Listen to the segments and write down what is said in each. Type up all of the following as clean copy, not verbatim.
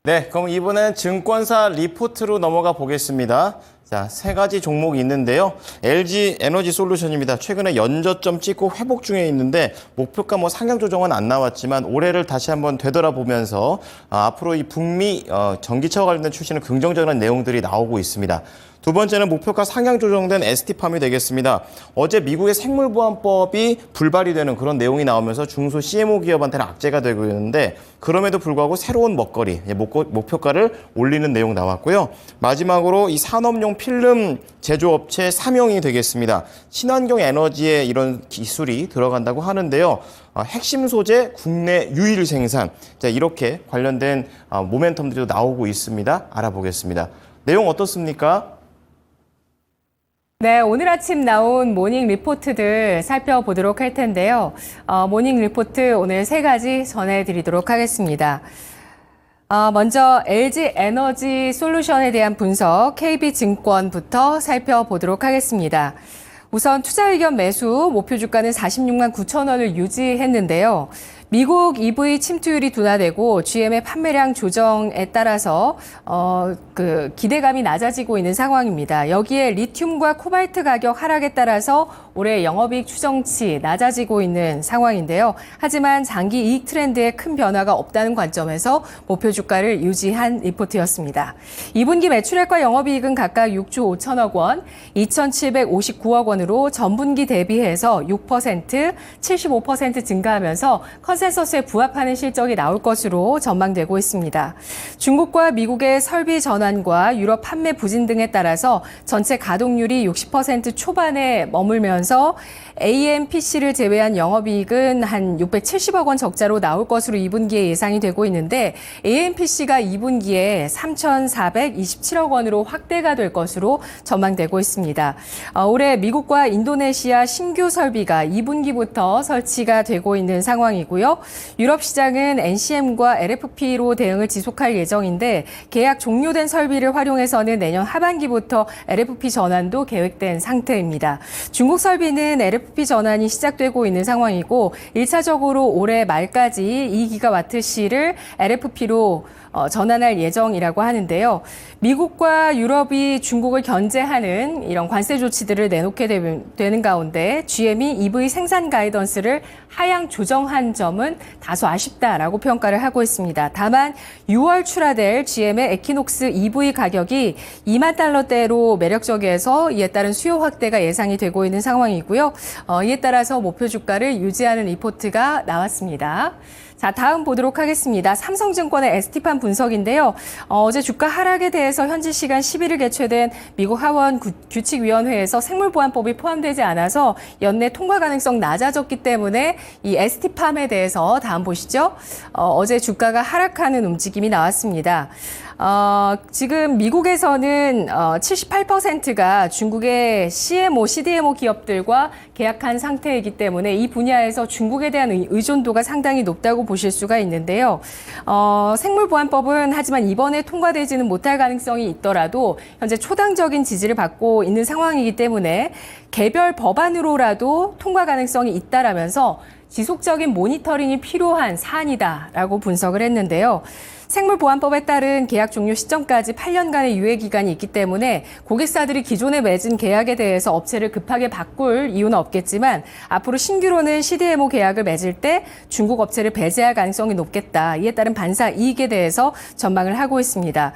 네, 그럼 이번엔 증권사 리포트로 넘어가 보겠습니다. 자, 세 가지 종목이 있는데요. LG 에너지 솔루션입니다. 최근에 연저점 찍고 회복 중에 있는데 목표가 상향 조정은 안 나왔지만 올해를 다시 한번 되돌아보면서 앞으로 이 북미 전기차와 관련된 출시는 긍정적인 내용들이 나오고 있습니다. 두 번째는 목표가 상향 조정된 ST팜이 되겠습니다. 어제 미국의 생물보안법이 불발이 되는 그런 내용이 나오면서 중소 CMO 기업한테는 악재가 되고 있는데 그럼에도 불구하고 새로운 먹거리, 목표가를 올리는 내용 나왔고요. 마지막으로 이 산업용 필름 제조업체 삼영이 되겠습니다. 친환경 에너지에 이런 기술이 들어간다고 하는데요. 핵심 소재 국내 유일 생산. 자, 이렇게 관련된 모멘텀들도 나오고 있습니다. 알아보겠습니다. 내용 어떻습니까? 네, 오늘 아침 나온 모닝 리포트들 살펴보도록 할 텐데요. 모닝 리포트 오늘 세 가지 전해드리도록 하겠습니다. 먼저 LG 에너지 솔루션에 대한 분석, KB증권부터 살펴보도록 하겠습니다. 우선 투자 의견 매수 목표 주가는 46만 9천 원을 유지했는데요. 미국 EV 침투율이 둔화되고 GM의 판매량 조정에 따라서 기대감이 낮아지고 있는 상황입니다. 여기에 리튬과 코발트 가격 하락에 따라서 올해 영업이익 추정치 낮아지고 있는 상황인데요. 하지만 장기 이익 트렌드에 큰 변화가 없다는 관점에서 목표 주가를 유지한 리포트였습니다. 2분기 매출액과 영업이익은 각각 6조 5천억 원, 2,759억 원으로 전분기 대비해서 6%, 75% 증가하면서 컨센서스에 부합하는 실적이 나올 것으로 전망되고 있습니다. 중국과 미국의 설비 전환과 유럽 판매 부진 등에 따라서 전체 가동률이 60% 초반에 머물면서 AMPC를 제외한 영업이익은 한 670억 원 적자로 나올 것으로 2분기에 예상이 되고 있는데 AMPC가 2분기에 3,427억 원으로 확대가 될 것으로 전망되고 있습니다. 올해 미국과 인도네시아 신규 설비가 2분기부터 설치가 되고 있는 상황이고요. 유럽 시장은 NCM과 LFP로 대응을 지속할 예정인데 계약 종료된 설비를 활용해서는 내년 하반기부터 LFP 전환도 계획된 상태입니다. 중국 설비는 LFP 전환이 시작되고 있는 상황이고 1차적으로 올해 말까지 2기가와트시를 LFP로 전환할 예정이라고 하는데요. 미국과 유럽이 중국을 견제하는 이런 관세 조치들을 내놓게 되는 가운데 GM이 EV 생산 가이던스를 하향 조정한 점은 다소 아쉽다라고 평가를 하고 있습니다. 다만 6월 출하될 GM의 에키녹스 EV 가격이 2만 달러대로 매력적이어서 이에 따른 수요 확대가 예상이 되고 있는 상황이고요. 이에 따라서 목표 주가를 유지하는 리포트가 나왔습니다. 자, 다음 보도록 하겠습니다. 삼성증권의 ST팜 분석인데요. 어제 주가 하락에 대해서 현지 시간 11일 개최된 미국 하원 규칙위원회에서 생물보안법이 포함되지 않아서 연내 통과 가능성 낮아졌기 때문에 이 ST팜에 대해서 다음 보시죠. 어제 주가가 하락하는 움직임이 나왔습니다. 지금 미국에서는 78%가 중국의 CMO, CDMO 기업들과 계약한 상태이기 때문에 이 분야에서 중국에 대한 의존도가 상당히 높다고 보실 수가 있는데요. 생물보안법은 하지만 이번에 통과되지는 못할 가능성이 있더라도 현재 초당적인 지지를 받고 있는 상황이기 때문에 개별 법안으로라도 통과 가능성이 있다라면서 지속적인 모니터링이 필요한 사안이다라고 분석을 했는데요. 생물보안법에 따른 계약 종료 시점까지 8년간의 유예기간이 있기 때문에 고객사들이 기존에 맺은 계약에 대해서 업체를 급하게 바꿀 이유는 없겠지만 앞으로 신규로는 CDMO 계약을 맺을 때 중국 업체를 배제할 가능성이 높겠다. 이에 따른 반사 이익에 대해서 전망을 하고 있습니다.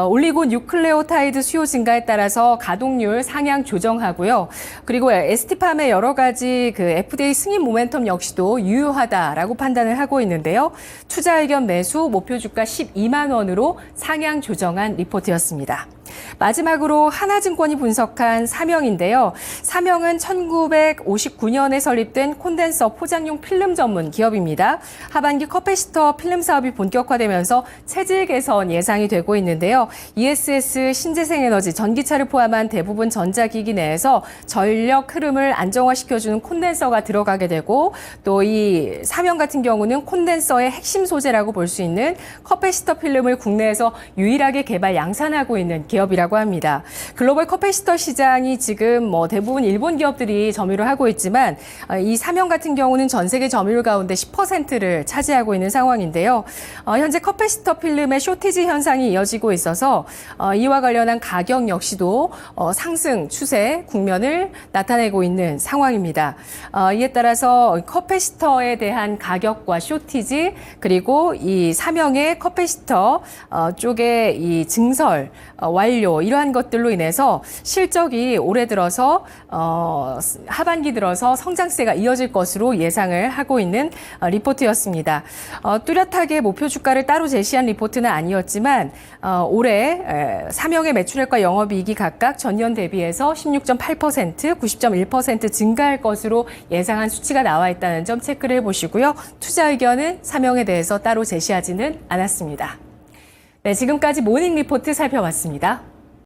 올리고 뉴클레오타이드 수요 증가에 따라서 가동률 상향 조정하고요. 그리고 ST팜의 여러 가지 FDA 승인 모멘텀 역시도 유효하다라고 판단을 하고 있는데요. 투자 의견 매수 목표 주가 12만 원으로 상향 조정한 리포트였습니다. 마지막으로 하나증권이 분석한 삼영인데요. 삼영은 1959년에 설립된 콘덴서 포장용 필름 전문 기업입니다. 하반기 커패시터 필름 사업이 본격화되면서 체질 개선 예상이 되고 있는데요. ESS, 신재생에너지, 전기차를 포함한 대부분 전자기기 내에서 전력 흐름을 안정화시켜주는 콘덴서가 들어가게 되고 또 이 삼영 같은 경우는 콘덴서의 핵심 소재라고 볼 수 있는 커패시터 필름을 국내에서 유일하게 개발 양산하고 있는 기업 기업이라고 합니다. 글로벌 커패시터 시장이 지금 대부분 일본 기업들이 점유를 하고 있지만 이 삼형 같은 경우는 전 세계 점유율 가운데 10%를 차지하고 있는 상황인데요. 현재 커패시터 필름의 쇼티지 현상이 이어지고 있어서 이와 관련한 가격 역시도 상승 추세 국면을 나타내고 있는 상황입니다. 이에 따라서 커패시터에 대한 가격과 쇼티지 그리고 이 삼형의 커패시터 쪽의 이 증설 완료 이러한 것들로 인해서 실적이 올해 들어서 하반기 들어서 성장세가 이어질 것으로 예상을 하고 있는 리포트였습니다. 뚜렷하게 목표 주가를 따로 제시한 리포트는 아니었지만 올해 삼형의 매출액과 영업이익이 각각 전년 대비해서 16.8%, 90.1% 증가할 것으로 예상한 수치가 나와 있다는 점 체크를 해보시고요. 투자 의견은 삼형에 대해서 따로 제시하지는 않았습니다. 네, 지금까지 모닝 리포트 살펴봤습니다.